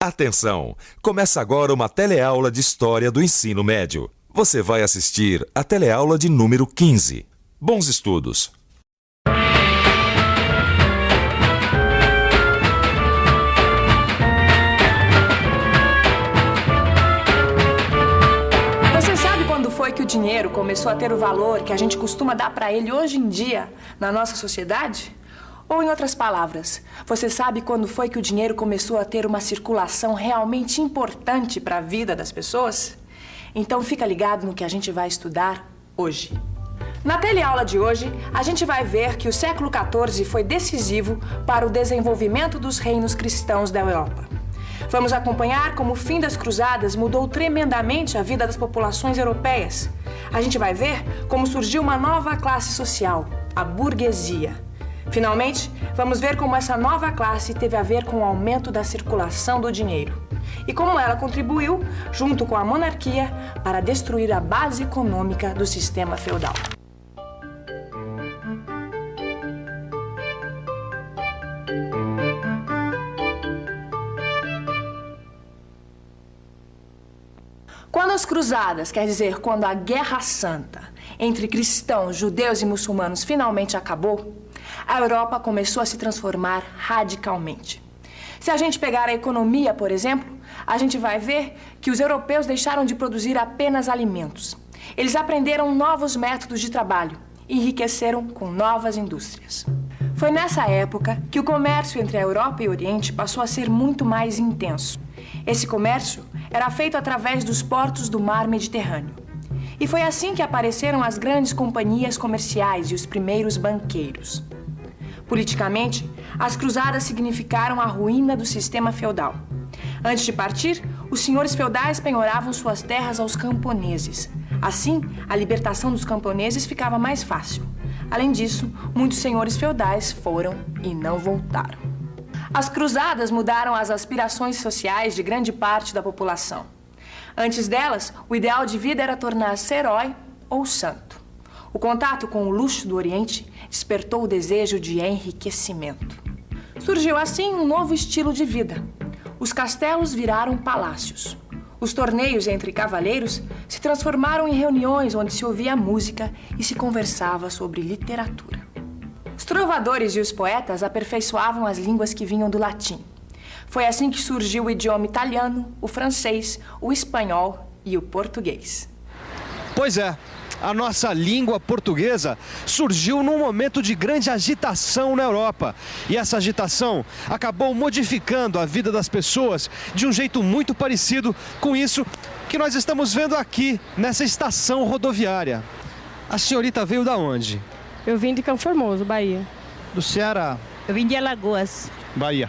Atenção! Começa agora uma teleaula de História do Ensino Médio. Você vai assistir a teleaula de número 15. Bons estudos! Você sabe quando foi que o dinheiro começou a ter o valor que a gente costuma dar para ele hoje em dia na nossa sociedade? Ou, em outras palavras, você sabe quando foi que o dinheiro começou a ter uma circulação realmente importante para a vida das pessoas? Então fica ligado no que a gente vai estudar hoje. Na teleaula de hoje, a gente vai ver que o século XIV foi decisivo para o desenvolvimento dos reinos cristãos da Europa. Vamos acompanhar como o fim das cruzadas mudou tremendamente a vida das populações europeias. A gente vai ver como surgiu uma nova classe social, a burguesia. Finalmente, vamos ver como essa nova classe teve a ver com o aumento da circulação do dinheiro e como ela contribuiu, junto com a monarquia, para destruir a base econômica do sistema feudal. Quando as cruzadas, quer dizer, quando a Guerra Santa entre cristãos, judeus e muçulmanos finalmente acabou, a Europa começou a se transformar radicalmente. Se a gente pegar a economia, por exemplo, a gente vai ver que os europeus deixaram de produzir apenas alimentos. Eles aprenderam novos métodos de trabalho e enriqueceram com novas indústrias. Foi nessa época que o comércio entre a Europa e o Oriente passou a ser muito mais intenso. Esse comércio era feito através dos portos do mar Mediterrâneo. E foi assim que apareceram as grandes companhias comerciais e os primeiros banqueiros. Politicamente, as cruzadas significaram a ruína do sistema feudal. Antes de partir, os senhores feudais penhoravam suas terras aos camponeses. Assim, a libertação dos camponeses ficava mais fácil. Além disso, muitos senhores feudais foram e não voltaram. As cruzadas mudaram as aspirações sociais de grande parte da população. Antes delas, o ideal de vida era tornar-se herói ou santo. O contato com o luxo do Oriente despertou o desejo de enriquecimento. Surgiu assim um novo estilo de vida. Os castelos viraram palácios. Os torneios entre cavaleiros se transformaram em reuniões onde se ouvia música e se conversava sobre literatura. Os trovadores e os poetas aperfeiçoavam as línguas que vinham do latim. Foi assim que surgiu o idioma italiano, o francês, o espanhol e o português. Pois é, a nossa língua portuguesa surgiu num momento de grande agitação na Europa. E essa agitação acabou modificando a vida das pessoas de um jeito muito parecido com isso que nós estamos vendo aqui, nessa estação rodoviária. A senhorita veio da onde? Eu vim de Campo Formoso, Bahia. Do Ceará. Eu vim de Alagoas. Bahia.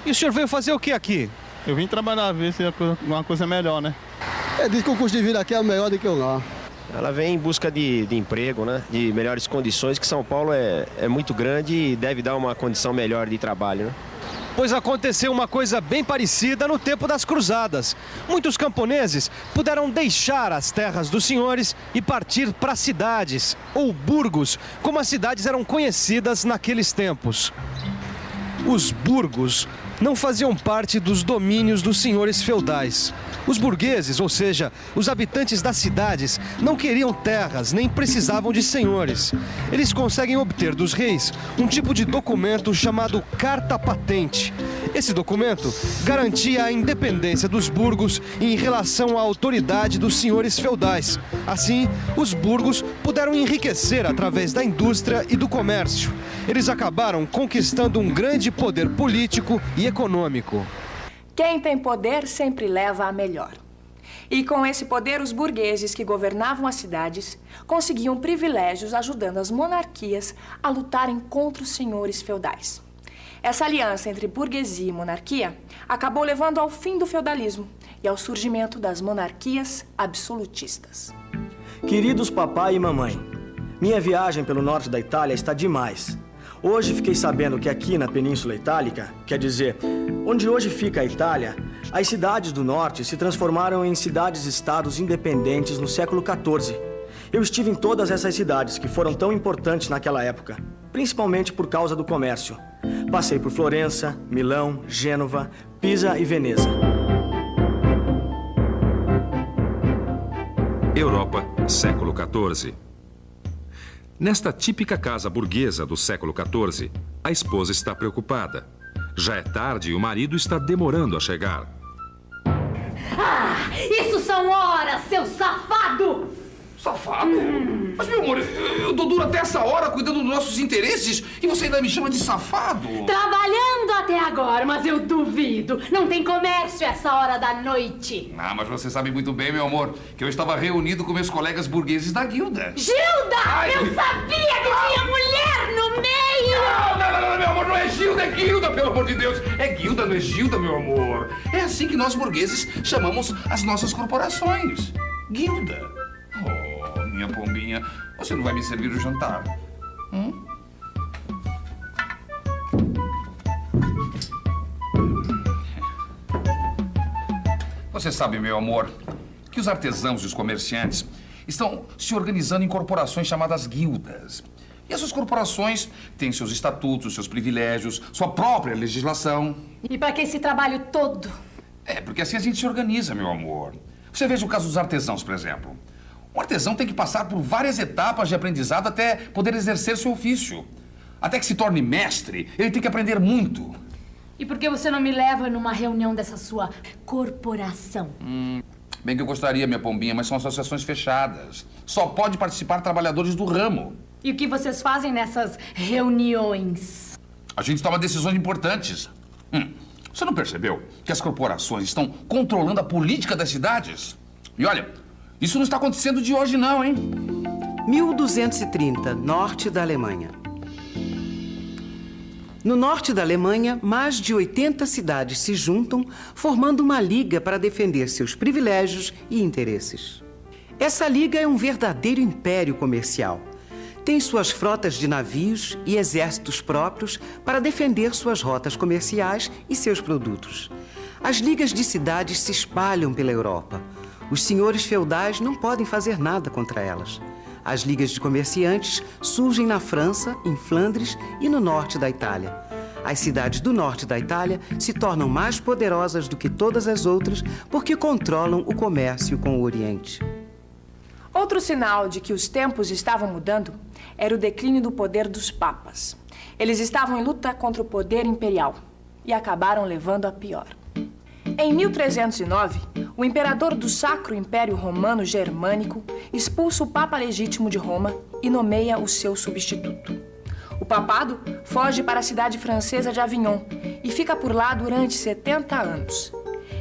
E o senhor veio fazer o que aqui? Eu vim trabalhar, ver se é uma coisa melhor, né? Diz que o custo de vida aqui é melhor do que o lá. Ela vem em busca de emprego, né? De melhores condições, que São Paulo é muito grande e deve dar uma condição melhor de trabalho, né? Pois aconteceu uma coisa bem parecida no tempo das cruzadas. Muitos camponeses puderam deixar as terras dos senhores e partir para cidades, ou burgos, como as cidades eram conhecidas naqueles tempos. Os burgos não faziam parte dos domínios dos senhores feudais. Os burgueses, ou seja, os habitantes das cidades, não queriam terras nem precisavam de senhores. Eles conseguem obter dos reis um tipo de documento chamado carta patente. Esse documento garantia a independência dos burgos em relação à autoridade dos senhores feudais. Assim, os burgos puderam enriquecer através da indústria e do comércio. Eles acabaram conquistando um grande poder político e econômico. Quem tem poder sempre leva a melhor. E com esse poder, os burgueses que governavam as cidades conseguiam privilégios ajudando as monarquias a lutarem contra os senhores feudais. Essa aliança entre burguesia e monarquia acabou levando ao fim do feudalismo e ao surgimento das monarquias absolutistas. Queridos papai e mamãe, minha viagem pelo norte da Itália está demais. Hoje fiquei sabendo que aqui na Península Itálica, quer dizer, onde hoje fica a Itália, as cidades do norte se transformaram em cidades-estados independentes no século XIV. Eu estive em todas essas cidades que foram tão importantes naquela época, principalmente por causa do comércio. Passei por Florença, Milão, Gênova, Pisa e Veneza. Europa, século XIV. Nesta típica casa burguesa do século XIV, a esposa está preocupada. Já é tarde e o marido está demorando a chegar. Ah, isso são horas, seu safado! Safado? Mas, meu amor, eu dou duro até essa hora cuidando dos nossos interesses e você ainda me chama de safado? Trabalhando até agora, mas eu duvido. Não tem comércio essa hora da noite. Ah, mas você sabe muito bem, meu amor, que eu estava reunido com meus colegas burgueses da guilda. Gilda! Ai. Eu sabia que tinha mulher no meio! Não, meu amor, não é Gilda, é guilda, pelo amor de Deus. É guilda, não é Gilda, meu amor. É assim que nós burgueses chamamos as nossas corporações. Guilda. Oh, minha pombinha, você não vai me servir o jantar? Você sabe, meu amor, que os artesãos e os comerciantes estão se organizando em corporações chamadas guildas. E essas corporações têm seus estatutos, seus privilégios, sua própria legislação. E para que esse trabalho todo? É, porque assim a gente se organiza, meu amor. Você veja o caso dos artesãos, por exemplo. Um artesão tem que passar por várias etapas de aprendizado até poder exercer seu ofício. Até que se torne mestre, ele tem que aprender muito. E por que você não me leva numa reunião dessa sua corporação? Bem que eu gostaria, minha pombinha, mas são associações fechadas. Só pode participar trabalhadores do ramo. E o que vocês fazem nessas reuniões? A gente toma decisões importantes. Você não percebeu que as corporações estão controlando a política das cidades? E olha, isso não está acontecendo de hoje não, hein? 1230, norte da Alemanha. No norte da Alemanha, mais de 80 cidades se juntam, formando uma liga para defender seus privilégios e interesses. Essa liga é um verdadeiro império comercial. Tem suas frotas de navios e exércitos próprios para defender suas rotas comerciais e seus produtos. As ligas de cidades se espalham pela Europa. Os senhores feudais não podem fazer nada contra elas. As ligas de comerciantes surgem na França, em Flandres e no norte da Itália. As cidades do norte da Itália se tornam mais poderosas do que todas as outras porque controlam o comércio com o Oriente. Outro sinal de que os tempos estavam mudando era o declínio do poder dos papas. Eles estavam em luta contra o poder imperial e acabaram levando a pior. Em 1309, o imperador do Sacro Império Romano Germânico expulsa o Papa Legítimo de Roma e nomeia o seu substituto. O papado foge para a cidade francesa de Avignon e fica por lá durante 70 anos.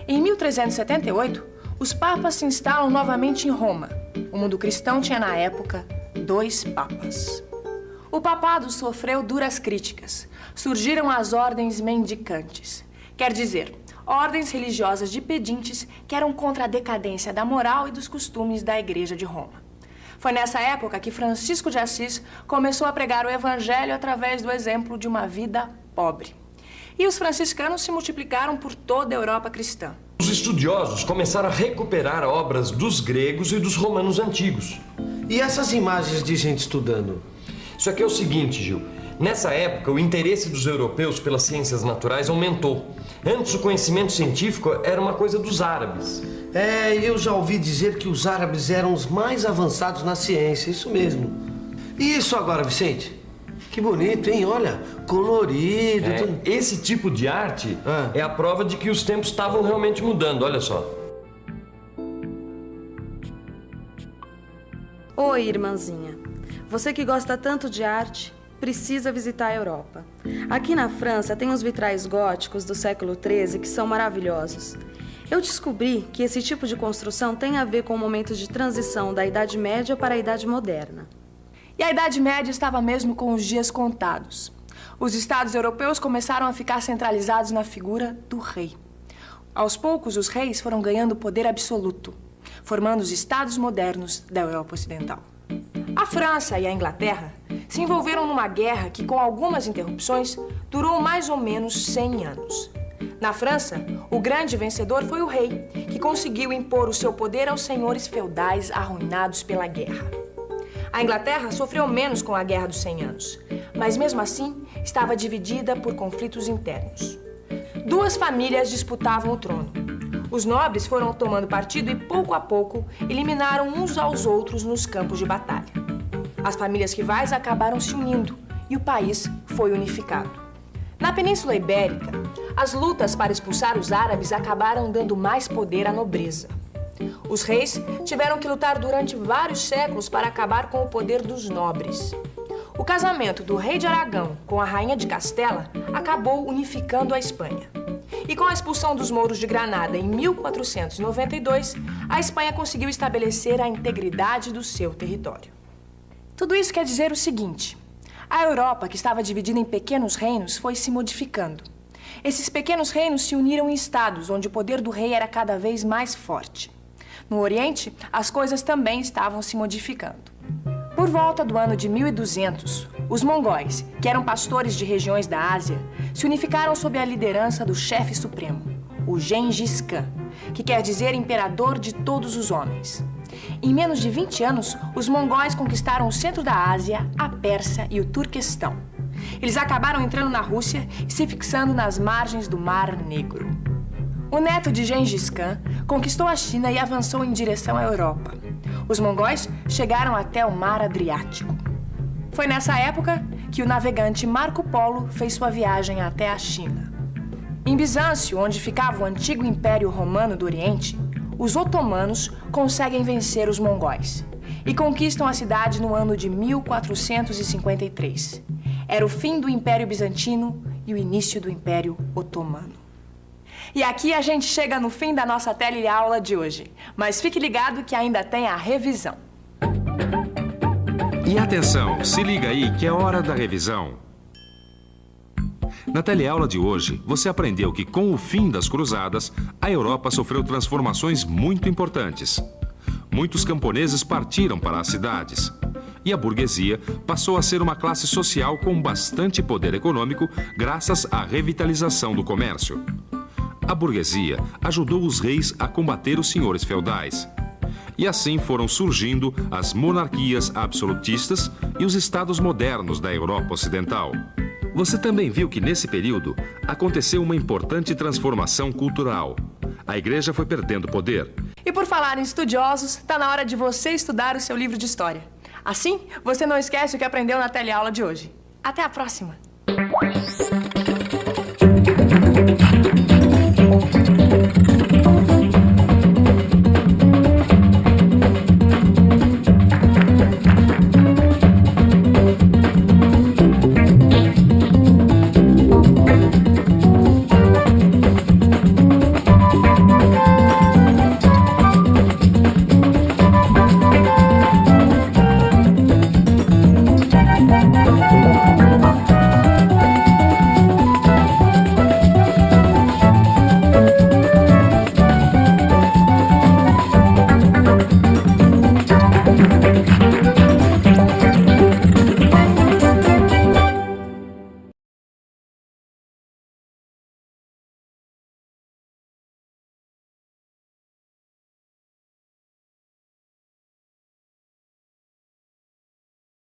Em 1378, os papas se instalam novamente em Roma. O mundo cristão tinha, na época, 2 papas. O papado sofreu duras críticas. Surgiram as ordens mendicantes. Quer dizer, ordens religiosas de pedintes que eram contra a decadência da moral e dos costumes da Igreja de Roma. Foi nessa época que Francisco de Assis começou a pregar o Evangelho através do exemplo de uma vida pobre. E os franciscanos se multiplicaram por toda a Europa cristã. Os estudiosos começaram a recuperar obras dos gregos e dos romanos antigos. E essas imagens de gente estudando? Isso aqui é o seguinte, Gil. Nessa época, o interesse dos europeus pelas ciências naturais aumentou. Antes, o conhecimento científico era uma coisa dos árabes. Eu já ouvi dizer que os árabes eram os mais avançados na ciência, isso mesmo. E isso agora, Vicente? Que bonito, hein? Olha, colorido. Esse tipo de arte é a prova de que os tempos estavam realmente mudando, olha só. Oi, irmãzinha. Você que gosta tanto de arte, precisa visitar a Europa. Aqui na França tem os vitrais góticos do século XIII que são maravilhosos. Eu descobri que esse tipo de construção tem a ver com o momento de transição da Idade Média para a Idade Moderna. E a Idade Média estava mesmo com os dias contados. Os estados europeus começaram a ficar centralizados na figura do rei. Aos poucos, os reis foram ganhando poder absoluto, formando os estados modernos da Europa Ocidental. A França e a Inglaterra se envolveram numa guerra que, com algumas interrupções, durou mais ou menos 100 anos. Na França, o grande vencedor foi o rei, que conseguiu impor o seu poder aos senhores feudais arruinados pela guerra. A Inglaterra sofreu menos com a Guerra dos 100 Anos, mas mesmo assim estava dividida por conflitos internos. Duas famílias disputavam o trono. Os nobres foram tomando partido e, pouco a pouco, eliminaram uns aos outros nos campos de batalha. As famílias rivais acabaram se unindo e o país foi unificado. Na Península Ibérica, as lutas para expulsar os árabes acabaram dando mais poder à nobreza. Os reis tiveram que lutar durante vários séculos para acabar com o poder dos nobres. O casamento do rei de Aragão com a rainha de Castela acabou unificando a Espanha. E com a expulsão dos mouros de Granada em 1492, a Espanha conseguiu estabelecer a integridade do seu território. Tudo isso quer dizer o seguinte: a Europa, que estava dividida em pequenos reinos, foi se modificando. Esses pequenos reinos se uniram em estados, onde o poder do rei era cada vez mais forte. No Oriente, as coisas também estavam se modificando. Por volta do ano de 1200, os mongóis, que eram pastores de regiões da Ásia, se unificaram sob a liderança do chefe supremo, o Gengis Khan, que quer dizer imperador de todos os homens. Em menos de 20 anos, os mongóis conquistaram o centro da Ásia, a Pérsia e o Turquestão. Eles acabaram entrando na Rússia e se fixando nas margens do Mar Negro. O neto de Gengis Khan conquistou a China e avançou em direção à Europa. Os mongóis chegaram até o Mar Adriático. Foi nessa época que o navegante Marco Polo fez sua viagem até a China. Em Bizâncio, onde ficava o antigo Império Romano do Oriente, os otomanos conseguem vencer os mongóis e conquistam a cidade no ano de 1453. Era o fim do Império Bizantino e o início do Império Otomano. E aqui a gente chega no fim da nossa teleaula de hoje. Mas fique ligado que ainda tem a revisão. E atenção, se liga aí que é hora da revisão. Na teleaula de hoje, você aprendeu que com o fim das cruzadas, a Europa sofreu transformações muito importantes. Muitos camponeses partiram para as cidades. E a burguesia passou a ser uma classe social com bastante poder econômico graças à revitalização do comércio. A burguesia ajudou os reis a combater os senhores feudais. E assim foram surgindo as monarquias absolutistas e os estados modernos da Europa Ocidental. Você também viu que nesse período aconteceu uma importante transformação cultural. A igreja foi perdendo poder. E por falar em estudiosos, está na hora de você estudar o seu livro de história. Assim, você não esquece o que aprendeu na teleaula de hoje. Até a próxima! Thank you.